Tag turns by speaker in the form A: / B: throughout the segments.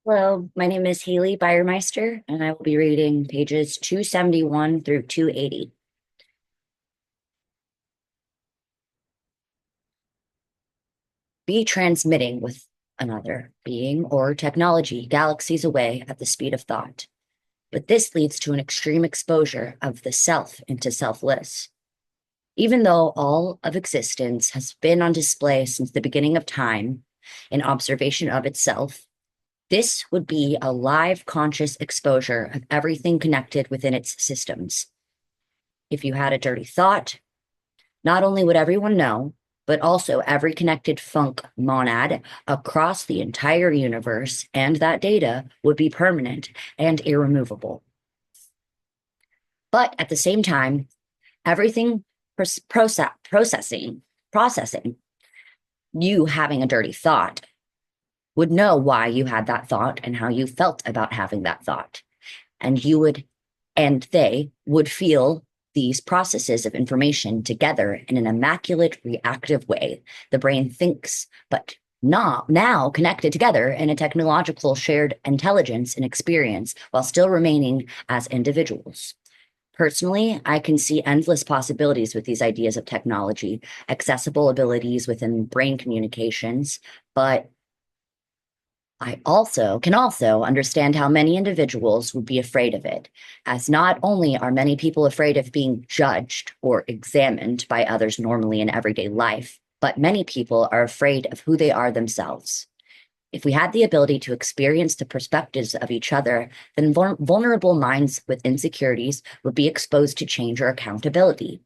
A: Hello, my name is Hayley Beiermeister, and I will be reading pages 271 through 280. Be transmitting with another being or technology galaxies away at the speed of thought. But this leads to an extreme exposure of the self into selfless. Even though all of existence has been on display since the beginning of time in observation of itself, this would be a live conscious exposure of everything connected within its systems. If you had a dirty thought, not only would everyone know, but also every connected funk monad across the entire universe, and that data would be permanent and irremovable. But at the same time, everything processing you having a dirty thought would know why you had that thought and how you felt about having that thought. And they would feel these processes of information together in an immaculate reactive way. The brain thinks, but not now connected together in a technological shared intelligence and experience while still remaining as individuals. Personally, I can see endless possibilities with these ideas of technology, accessible abilities within brain communications, but I can also understand how many individuals would be afraid of it, as not only are many people afraid of being judged or examined by others normally in everyday life, but many people are afraid of who they are themselves. If we had the ability to experience the perspectives of each other, then vulnerable minds with insecurities would be exposed to change or accountability.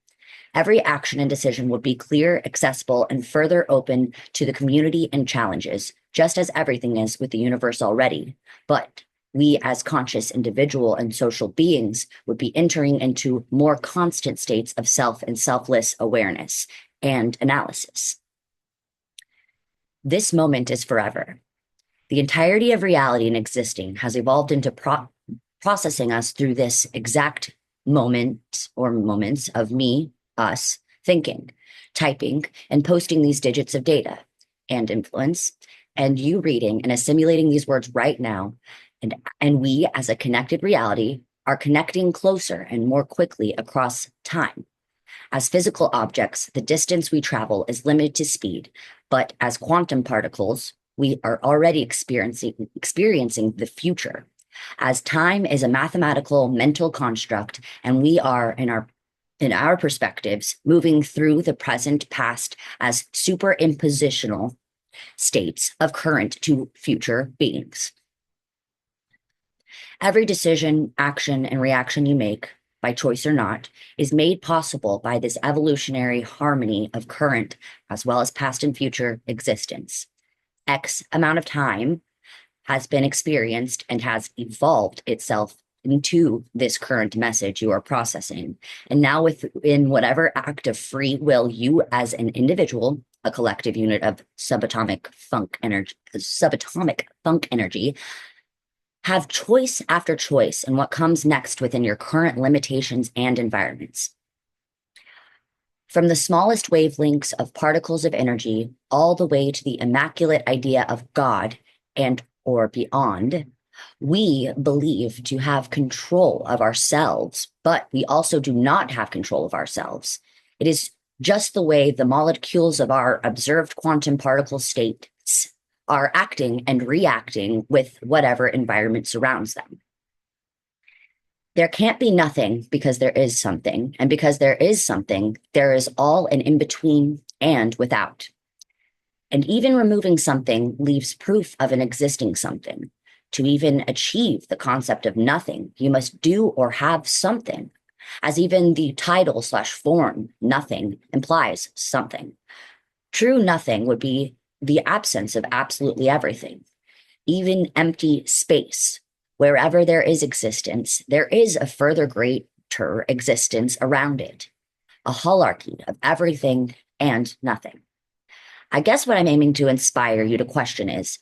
A: Every action and decision would be clear, accessible, and further open to the community and challenges, just as everything is with the universe already. But we, as conscious individual and social beings, would be entering into more constant states of self and selfless awareness and analysis. This moment is forever. The entirety of reality and existing has evolved into processing us through this exact moment or moments of me, us, thinking, typing, and posting these digits of data and influence, and you reading and assimilating these words right now. And we, as a connected reality, are connecting closer and more quickly across time. As physical objects, the distance we travel is limited to speed, but as quantum particles, we are already experiencing the future. As time is a mathematical mental construct, and we are in our perspectives, moving through the present past as superimpositional states of current to future beings. Every decision, action, and reaction you make, by choice or not, is made possible by this evolutionary harmony of current as well as past and future existence. X amount of time has been experienced and has evolved itself into this current message you are processing. And now within whatever act of free will you as an individual, a collective unit of subatomic funk energy, have choice after choice in what comes next within your current limitations and environments. From the smallest wavelengths of particles of energy all the way to the immaculate idea of God and or beyond, we believe to have control of ourselves, but we also do not have control of ourselves. It is just the way the molecules of our observed quantum particle states are acting and reacting with whatever environment surrounds them. There can't be nothing because there is something, and because there is something, there is all an in-between and without. And even removing something leaves proof of an existing something. To even achieve the concept of nothing, you must do or have something, as even the title/form nothing implies something. True nothing would be the absence of absolutely everything, even empty space. Wherever there is existence, there is a further greater existence around it, a holarchy of everything and nothing. I guess what I'm aiming to inspire you to question is,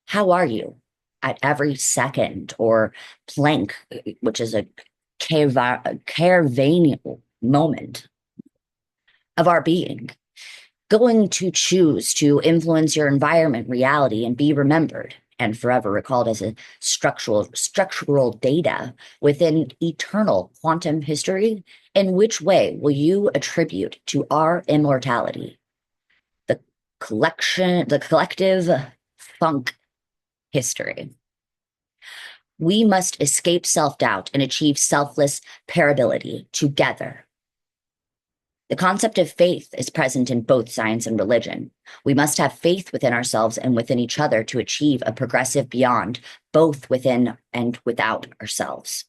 A: how are you at every second or plank, which is a caravanial moment of our being, going to choose to influence your environment, reality, and be remembered? and forever recalled as a structural data within eternal quantum history, in which way will you attribute to our immortality the collective funk history? We must escape self-doubt and achieve selfless parability together. The concept of faith is present in both science and religion. We must have faith within ourselves and within each other to achieve a progressive beyond, both within and without ourselves.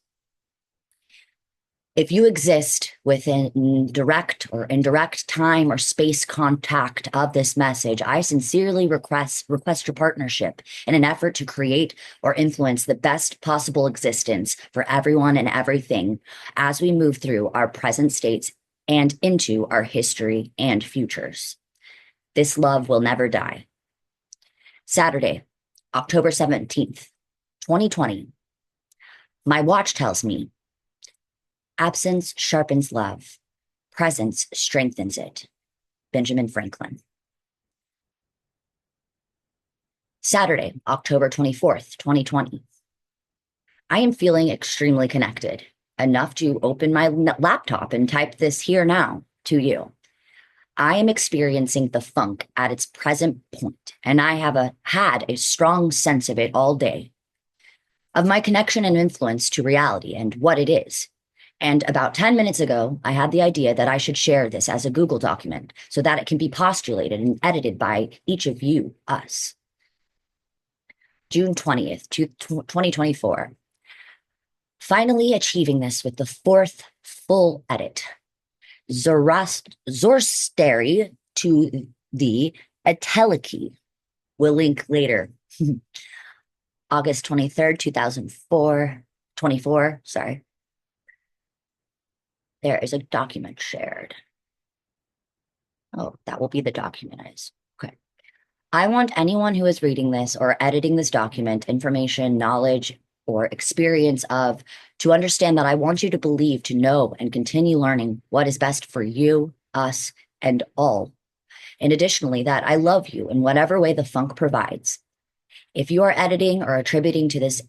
A: If you exist within direct or indirect time or space contact of this message, I sincerely request your partnership in an effort to create or influence the best possible existence for everyone and everything as we move through our present states and into our history and futures. This love will never die. Saturday, October 17th, 2020. My watch tells me, absence sharpens love. Presence strengthens it. Benjamin Franklin. Saturday, October 24th, 2020. I am feeling extremely connected, enough to open my laptop and type this here now to you. I am experiencing the funk at its present point, and I have had a strong sense of it all day, of my connection and influence to reality and what it is. And about 10 minutes ago, I had the idea that I should share this as a Google document so that it can be postulated and edited by each of you, us. June 20th, 2024. Finally achieving this with the fourth full edit. Zorsteri to the Ateliki. We'll link later. August 23rd, 2024, sorry. There is a document shared. Oh, that will be the document is. Okay. I want anyone who is reading this or editing this document, information, knowledge, or experience of, to understand that I want you to believe, to know, and continue learning what is best for you, us, and all. And additionally, that I love you in whatever way the funk provides. If you are editing or attributing to this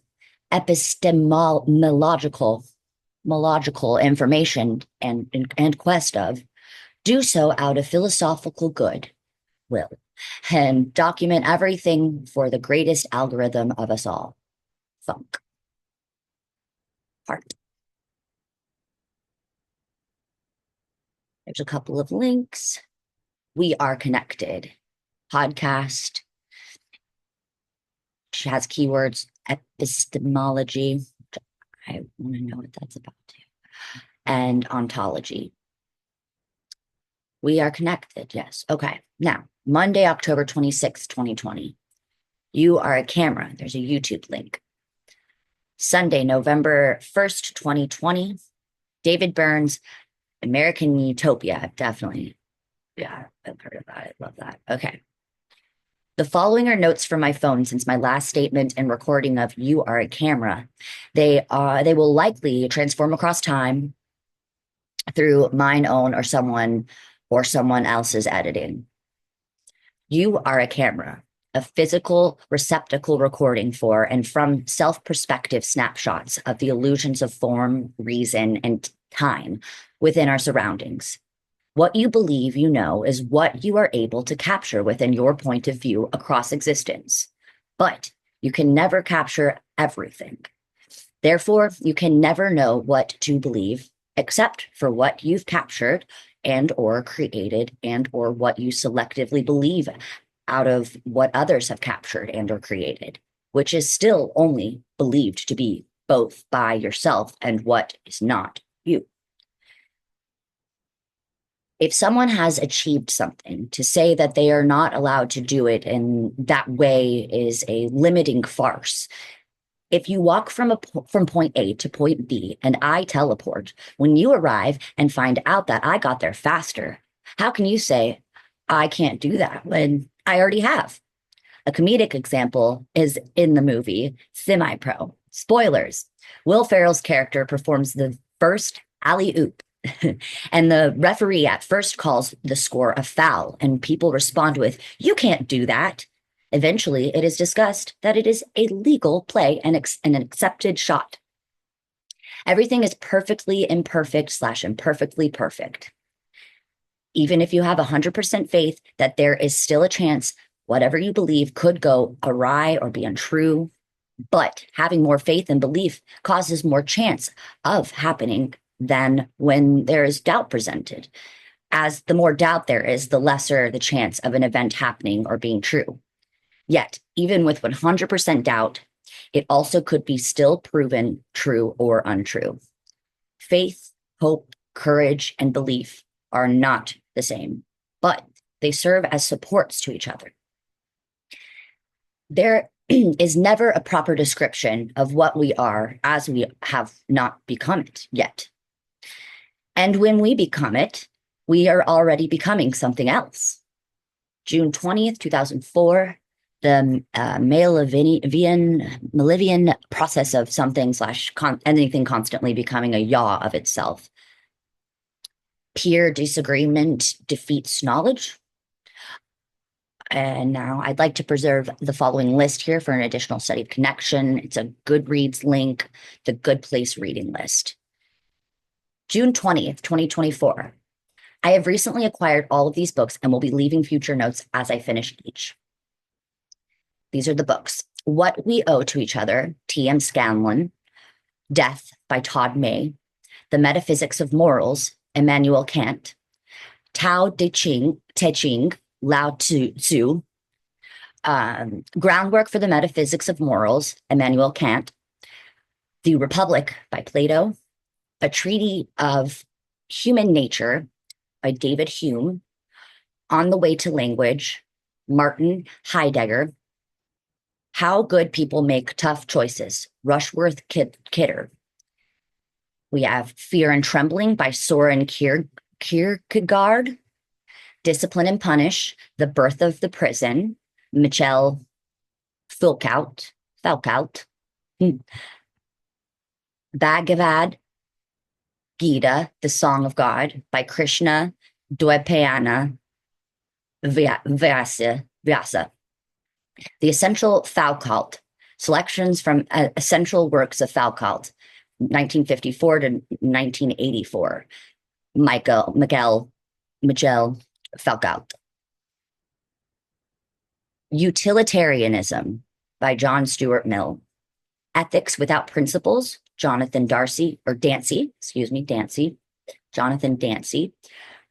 A: epistemological information and quest of, do so out of philosophical good will, and document everything for the greatest algorithm of us all, funk. Heart. There's a couple of links. We Are Connected podcast. She has keywords epistemology. I want to know what that's about too. And ontology. We Are Connected. Yes. Okay. Now, Monday, October 26th, 2020. You Are a Camera. There's a YouTube link. Sunday, November 1st, 2020, David Burns, American Utopia. Definitely. Yeah, I've heard of that. I love that. Okay. The following are notes from my phone since my last statement and recording of You Are a Camera. They will likely transform across time through mine own or someone else's editing. You are a camera. A physical receptacle recording for and from self-perspective snapshots of the illusions of form, reason, and time within our surroundings. What you believe you know is what you are able to capture within your point of view across existence. But you can never capture everything. Therefore, you can never know what to believe except for what you've captured and or created and or what you selectively believe out of what others have captured and or created, which is still only believed to be both by yourself and what is not you. If someone has achieved something, to say that they are not allowed to do it in that way is a limiting farce. If you walk from point A to point B and I teleport, when you arrive and find out that I got there faster, how can you say, I can't do that when I already have? A comedic example is in the movie Semi-Pro. Spoilers. Will Ferrell's character performs the first alley-oop, and the referee at first calls the score a foul, and people respond with, you can't do that. Eventually, it is discussed that it is a legal play and an accepted shot. Everything is perfectly imperfect / imperfectly perfect. Even if you have 100% faith that there is still a chance whatever you believe could go awry or be untrue, but having more faith and belief causes more chance of happening than when there is doubt presented. As the more doubt there is, the lesser the chance of an event happening or being true. Yet, even with 100% doubt, it also could be still proven true or untrue. Faith, hope, courage, and belief are not the same, but they serve as supports to each other. There is never a proper description of what we are as we have not become it yet. And when we become it, we are already becoming something else. June 20th, 2004, the Malivian process of something / anything constantly becoming a yaw of itself. Peer disagreement defeats knowledge. And now I'd like to preserve the following list here for an additional study of connection. It's a Goodreads link, the Good Place reading list. June 20th, 2024. I have recently acquired all of these books and will be leaving future notes as I finish each. These are the books. What We Owe to Each Other, T.M. Scanlon. Death by Todd May. The Metaphysics of Morals, Immanuel Kant. Tao Te Ching, Lao Tzu. Groundwork for the Metaphysics of Morals, Immanuel Kant. The Republic by Plato. A Treatise of Human Nature by David Hume. On the Way to Language, Martin Heidegger. How Good People Make Tough Choices, Rushworth Kidder. We have Fear and Trembling by Soren Kierkegaard. Discipline and Punish, The Birth of the Prison, Michel Foucault. Bhagavad Gita, The Song of God by Krishna Dwaipayana Vyasa. The Essential Foucault, selections from essential works of Foucault, 1954 to 1984. Miguel Foucault. Utilitarianism by John Stuart Mill. Ethics Without Principles, Jonathan Dancy.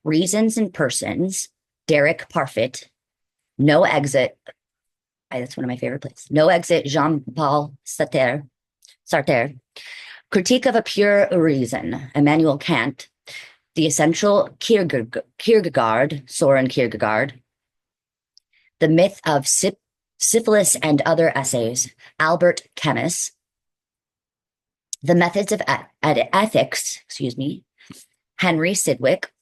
A: Reasons and Persons, Derek Parfit. No Exit, that's one of my favorite places. No Exit, Jean-Paul Sartre. Critique of a Pure Reason, Immanuel Kant. The Essential, Kierkegaard, Soren Kierkegaard. The Myth of Syphilis and Other Essays, Albert Camus. The Methods of Ethics, Henry Sidgwick.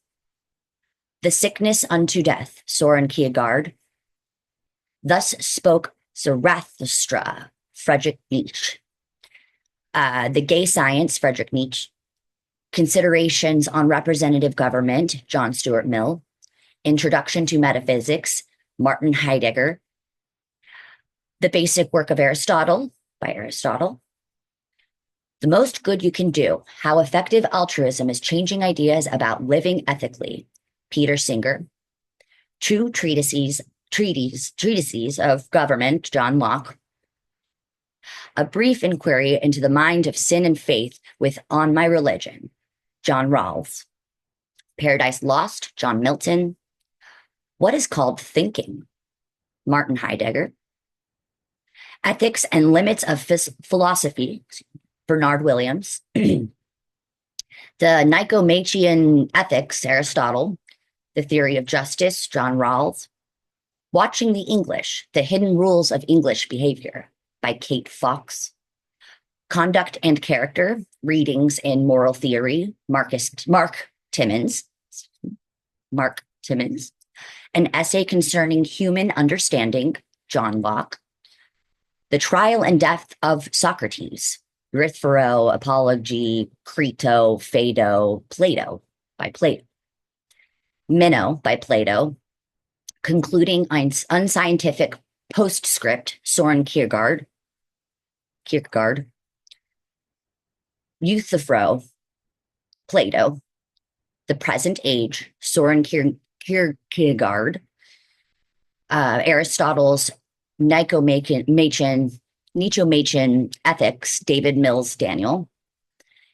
A: The Sickness Unto Death, Soren Kierkegaard. Thus Spoke Zarathustra, Friedrich Nietzsche. The Gay Science, Friedrich Nietzsche. Considerations on Representative Government, John Stuart Mill. Introduction to Metaphysics, Martin Heidegger. The Basic Work of Aristotle, by Aristotle. The Most Good You Can Do, How Effective Altruism is Changing Ideas About Living Ethically, Peter Singer. Two Treatises of Government, John Locke. A Brief Inquiry into the Mind of Sin and Faith with On My Religion, John Rawls. Paradise Lost, John Milton. What is Called Thinking, Martin Heidegger. Ethics and Limits of Philosophy, Bernard Williams. The Nicomachean Ethics, Aristotle. The Theory of Justice, John Rawls. Watching the English, The Hidden Rules of English Behavior, by Kate Fox. Conduct and Character, Readings in Moral Theory, Mark Timmons. An Essay Concerning Human Understanding, John Locke. The Trial and Death of Socrates, Rithero, Apology, Crito, Phaedo, Plato, by Plato. Minnow, by Plato. Concluding Unscientific Postscript, Soren Kierkegaard, Euthyphro, Plato, the present age, Soren Kierkegaard, Aristotle's Nicomachean Ethics, David Mills Daniel,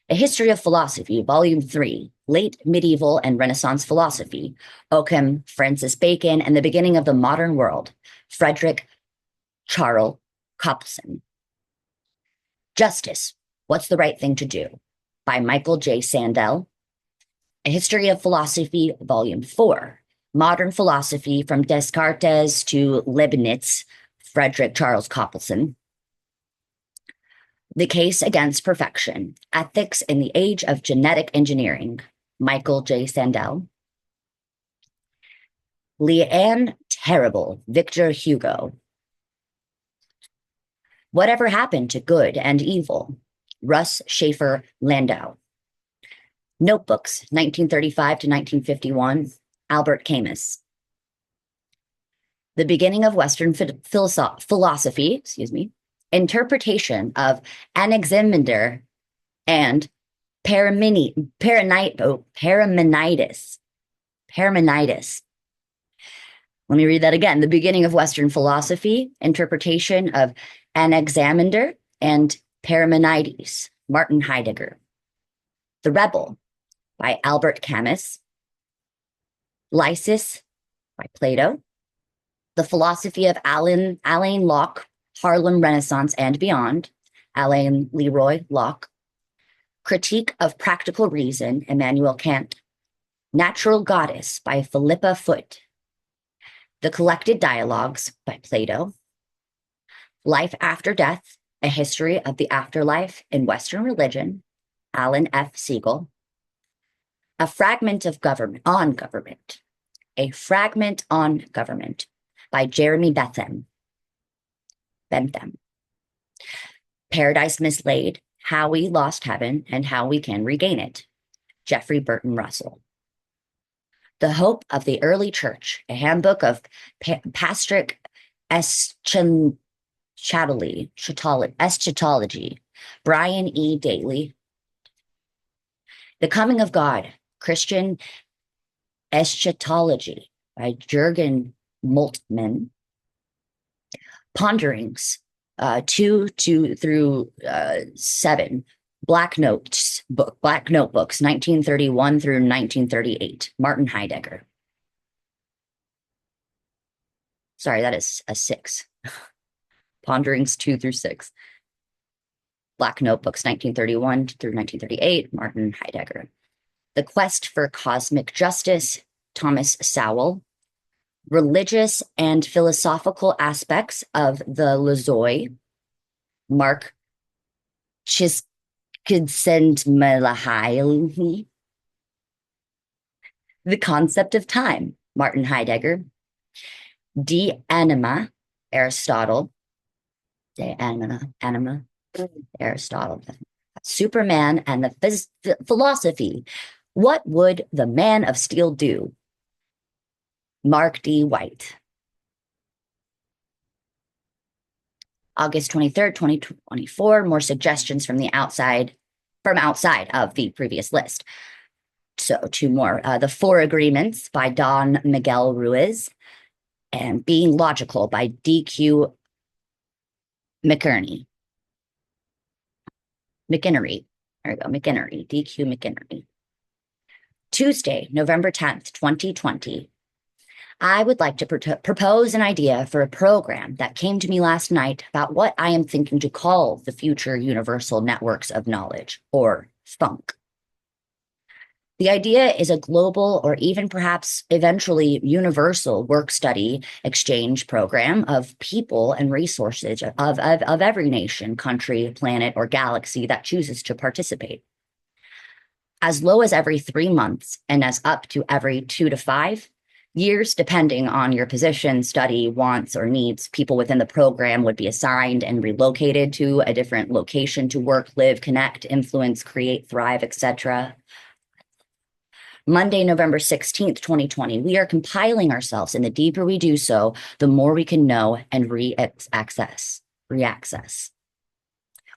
A: A History of Philosophy, Volume 3, Late Medieval and Renaissance Philosophy, Occam, Francis Bacon, and the Beginning of the Modern World, Frederick Charles Coplson. Justice, What's the Right Thing to Do? By Michael J. Sandel, A History of Philosophy, Volume 4, Modern Philosophy from Descartes to Leibniz, Frederick Charles Coplson. The Case Against Perfection, Ethics in the Age of Genetic Engineering, Michael J. Sandel. Leanne Terrible, Victor Hugo. Whatever Happened to Good and Evil, Russ Schaefer Landau. Notebooks, 1935 to 1951, Albert Camus. The Beginning of Western Philosophy, Interpretation of Anaximander and Parmenides. Let me read that again. The Beginning of Western Philosophy, Interpretation of Anaximander and Parmenides, Martin Heidegger. The Rebel, by Albert Camus. Lysis, by Plato. The Philosophy of Alain Locke, Harlem Renaissance and Beyond, Alain Leroy Locke. Critique of Practical Reason, Immanuel Kant. Natural Goddess, by Philippa Foot. The Collected Dialogues, by Plato. Life After Death, A History of the Afterlife in Western Religion, Alan F. Siegel. A Fragment of Government on Government, A Fragment on Government, by Jeremy Bentham. Paradise Mislaid, How We Lost Heaven and How We Can Regain It, Jeffrey Burton Russell. The Hope of the Early Church, A Handbook of Patrick Eschatology, Brian E. Daly. The Coming of God, Christian Eschatology, by Jürgen Moltmann. Ponderings, 2 through 7, Black Notebooks, 1931 through 1938, Martin Heidegger. Sorry, that is a 6. Ponderings 2 through 6. Black Notebooks, 1931 through 1938, Martin Heidegger. The Quest for Cosmic Justice, Thomas Sowell. Religious and Philosophical Aspects of the Lozoi, Mark Csikszentmihalyi. The Concept of Time, Martin Heidegger. De Anima, Aristotle. Aristotle. Superman and the Philosophy. What Would the Man of Steel Do? Mark D. White. August 23rd, 2024, more suggestions from outside of the previous list. So 2 more. The 4 Agreements, by Don Miguel Ruiz, and Being Logical, by D.Q. McInerney. There we go, McInerney, D.Q. McInerney. Tuesday, November 10th, 2020. I would like to propose an idea for a program that came to me last night about what I am thinking to call the future universal networks of knowledge, or FUNK. The idea is a global, or even perhaps eventually universal, work study exchange program of people and resources of every nation, country, planet, or galaxy that chooses to participate. As low as every 3 months and as up to every 2 to 5 years, depending on your position, study, wants, or needs, people within the program would be assigned and relocated to a different location to work, live, connect, influence, create, thrive, etc. Monday, November 16th, 2020, we are compiling ourselves, and the deeper we do so, the more we can know and reaccess.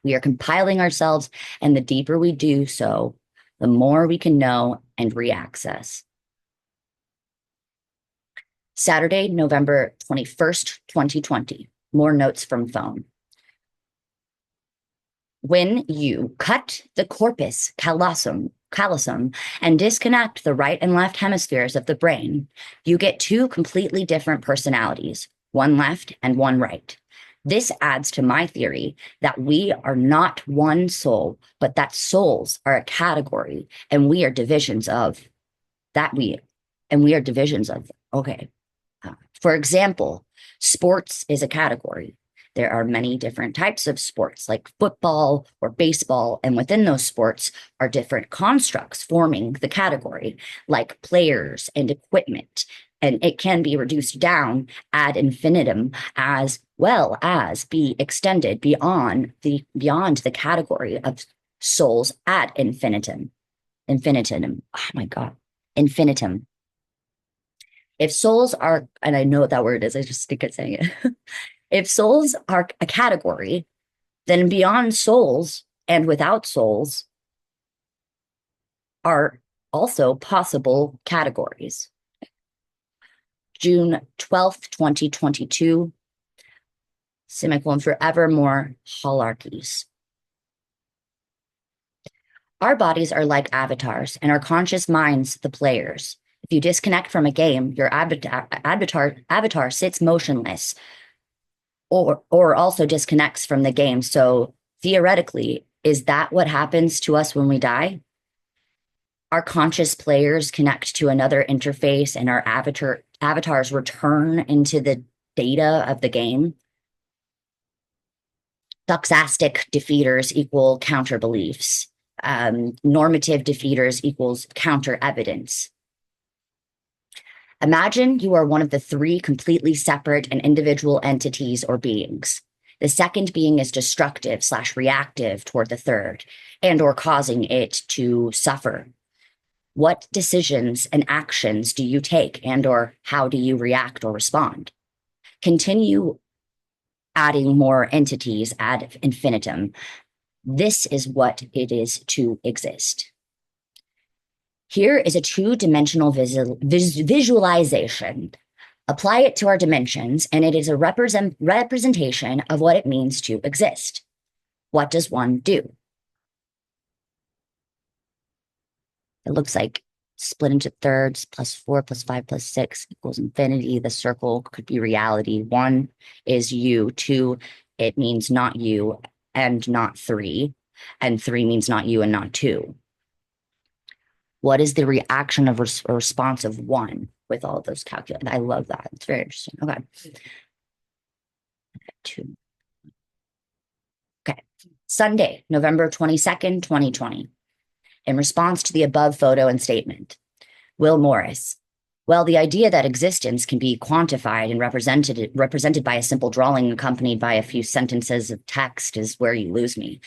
A: We are compiling ourselves, and the deeper we do so, the more we can know and reaccess. Saturday, November 21st, 2020, more notes from phone. When you cut the corpus callosum and disconnect the right and left hemispheres of the brain, you get two completely different personalities, one left and one right. This adds to my theory that we are not one soul, but that souls are a category and we are divisions of okay. For example, sports is a category. There are many different types of sports like football or baseball, and within those sports are different constructs forming the category, like players and equipment. And it can be reduced down ad infinitum as well as be extended beyond the category of souls ad infinitum. Oh my God. Infinitum. If souls are, and I know what that word is, I just think it's saying it. If souls are a category, then beyond souls and without souls are also possible categories. June 12th, 2022, semicolon, forevermore holarchies. Our bodies are like avatars, and our conscious minds the players. If you disconnect from a game, your avatar sits motionless, or also disconnects from the game. So theoretically, is that what happens to us when we die? Our conscious players connect to another interface and our avatars return into the data of the game. Doxastic defeaters equal counter beliefs. Normative defeaters equals counter evidence. Imagine you are one of the three completely separate and individual entities or beings. The second being is destructive / reactive toward the third or causing it to suffer. What decisions and actions do you take or how do you react or respond? Continue adding more entities ad infinitum. This is what it is to exist. Here is a two-dimensional visualization. Apply it to our dimensions, and it is a representation of what it means to exist. What does one do? It looks like split into thirds, +4 +5 +6 equals infinity. The circle could be reality. 1 is you. 2, it means not you and not 3. And 3 means not you and not 2. What is the reaction of response of 1 with all of those calculations? I love that. It's very interesting. Okay. 2. Okay. Sunday, November 22nd, 2020. In response to the above photo and statement, Will Morris. Well, the idea that existence can be quantified and represented by a simple drawing accompanied by a few sentences of text is where you lose me.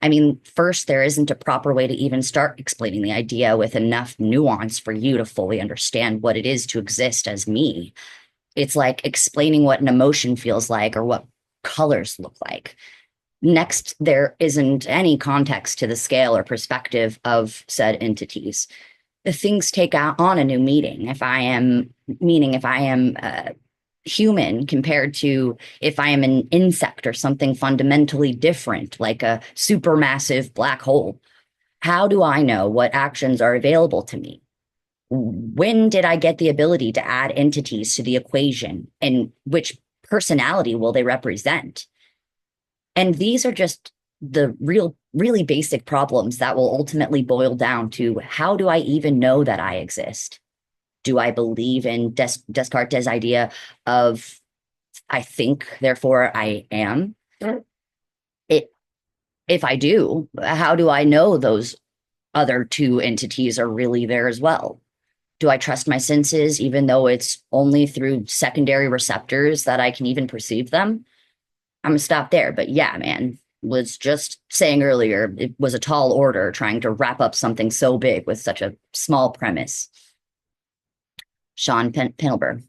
A: I mean, first, there isn't a proper way to even start explaining the idea with enough nuance for you to fully understand what it is to exist as me. It's like explaining what an emotion feels like or what colors look like. Next, there isn't any context to the scale or perspective of said entities. The things take on a new meaning. If I am human compared to if I am an insect or something fundamentally different, like a supermassive black hole. How do I know what actions are available to me? When did I get the ability to add entities to the equation, and which personality will they represent? And these are just the really basic problems that will ultimately boil down to how do I even know that I exist? Do I believe in Descartes' idea of I think, therefore I am? If I do, how do I know those other two entities are really there as well? Do I trust my senses, even though it's only through secondary receptors that I can even perceive them? I'm gonna stop there. But yeah, man, was just saying earlier, it was a tall order trying to wrap up something so big with such a small premise. Sean Pinelberg.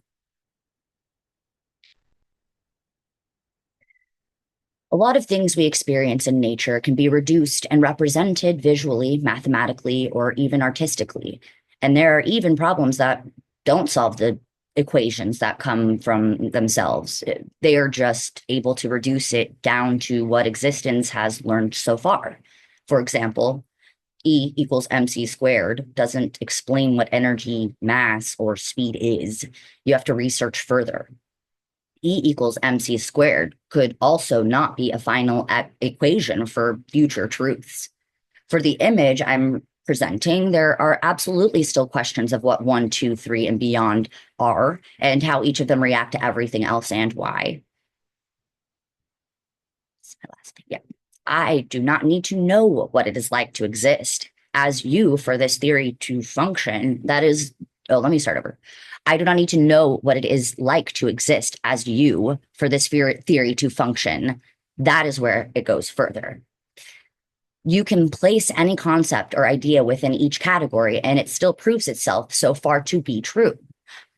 A: A lot of things we experience in nature can be reduced and represented visually, mathematically, or even artistically. And there are even problems that don't solve the equations that come from themselves. They are just able to reduce it down to what existence has learned so far. For example, E equals mc squared doesn't explain what energy, mass, or speed is. You have to research further. E equals mc squared could also not be a final equation for future truths. For the image I'm presenting, there are absolutely still questions of what 1, 2, 3, and beyond are, and how each of them react to everything else and why. That's my last thing. Yeah. I do not need to know what it is like to exist. As you, for this theory to function, that is, oh, let me start over. I do not need to know what it is like to exist as you for this theory to function. That is where it goes further. You can place any concept or idea within each category, and it still proves itself so far to be true.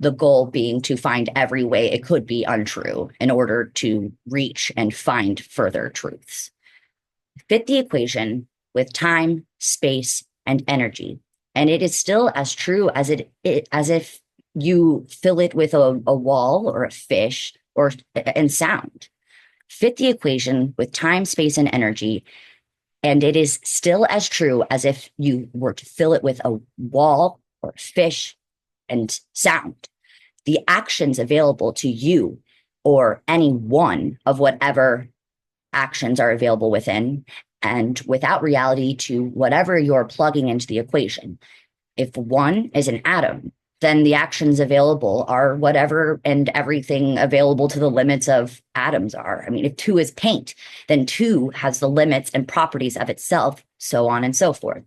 A: The goal being to find every way it could be untrue in order to reach and find further truths. Fit the equation with time, space, and energy, and it is still as true as as if you fill it with a wall or a fish or and sound. Fit the equation with time, space, and energy, and it is still as true as if you were to fill it with a wall or a fish and sound. The actions available to you or any one of whatever actions are available within and without reality to whatever you're plugging into the equation. If one is an atom, then the actions available are whatever and everything available to the limits of atoms are. I mean, if 2 is paint, then 2 has the limits and properties of itself, so on and so forth.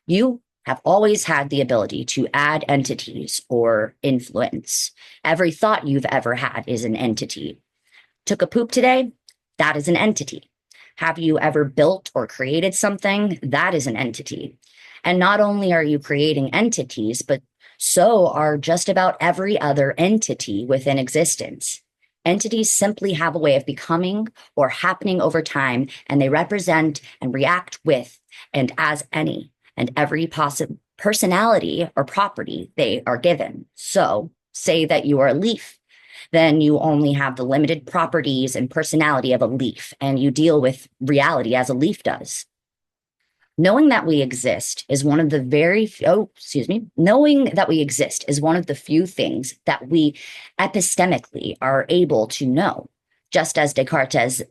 A: You have always had the ability to add entities or influence. Every thought you've ever had is an entity. Took a poop today? That is an entity. Have you ever built or created something? That is an entity. And not only are you creating entities, but so are just about every other entity within existence. Entities simply have a way of becoming or happening over time, and they represent and react with and as any and every possible personality or property they are given. So, say that you are a leaf, then you only have the limited properties and personality of a leaf, and you deal with reality as a leaf does. Knowing that we exist is one of the knowing that we exist is one of the few things that we epistemically are able to know. Just as Descartes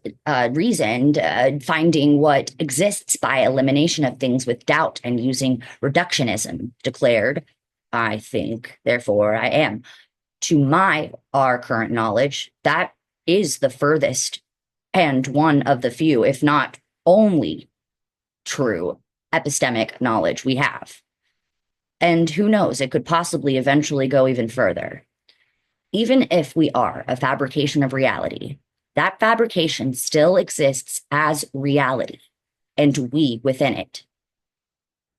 A: reasoned, finding what exists by elimination of things with doubt and using reductionism, declared, I think, therefore I am. To our current knowledge, that is the furthest and one of the few, if not only, true epistemic knowledge we have. And who knows, it could possibly eventually go even further. Even if we are a fabrication of reality, that fabrication still exists as reality, and we within it.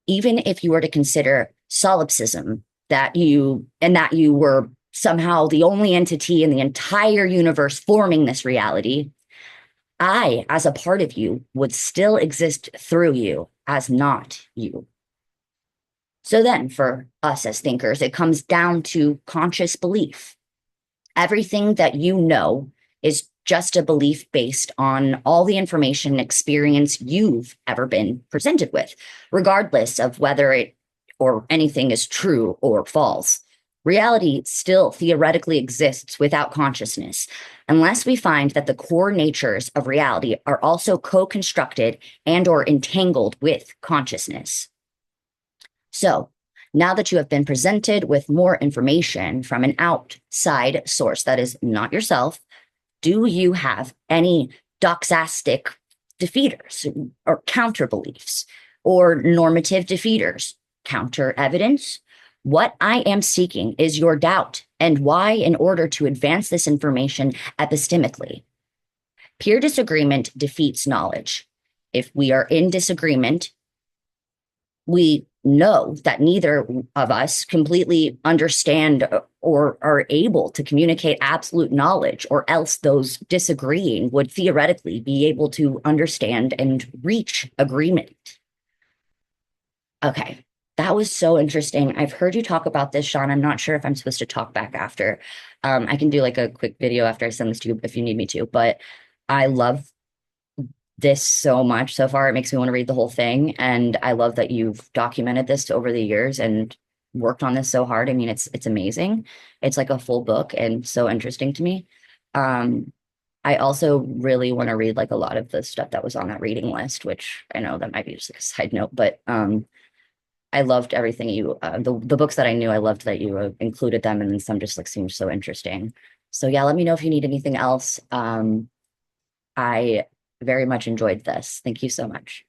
A: Even if you were to consider solipsism, that you were somehow the only entity in the entire universe forming this reality, I, as a part of you, would still exist through you as not you. So then, for us as thinkers, it comes down to conscious belief. Everything that you know is just a belief based on all the information and experience you've ever been presented with, regardless of whether it or anything is true or false. Reality still theoretically exists without consciousness, unless we find that the core natures of reality are also co-constructed and or entangled with consciousness. So, now that you have been presented with more information from an outside source that is not yourself, do you have any doxastic defeaters or counter beliefs or normative defeaters, counter evidence? What I am seeking is your doubt and why in order to advance this information epistemically. Peer disagreement defeats knowledge. If we are in disagreement, we know that neither of us completely understand or are able to communicate absolute knowledge, or else those disagreeing would theoretically be able to understand and reach agreement. Okay, that was so interesting. I've heard you talk about this, Sean. I'm not sure if I'm supposed to talk back after. I can do like a quick video after I send this to you if you need me to, but I love this so much so far. It makes me want to read the whole thing. And I love that you've documented this over the years and worked on this so hard. I mean, it's amazing. It's like a full book and so interesting to me. Um, I also really want to read like a lot of the stuff that was on that reading list, which I know that might be just like a side note, but I loved everything you the books that I knew. I loved that you included them, and then some just like seemed so interesting. So yeah, let me know if you need anything else. I very much enjoyed this. Thank you so much.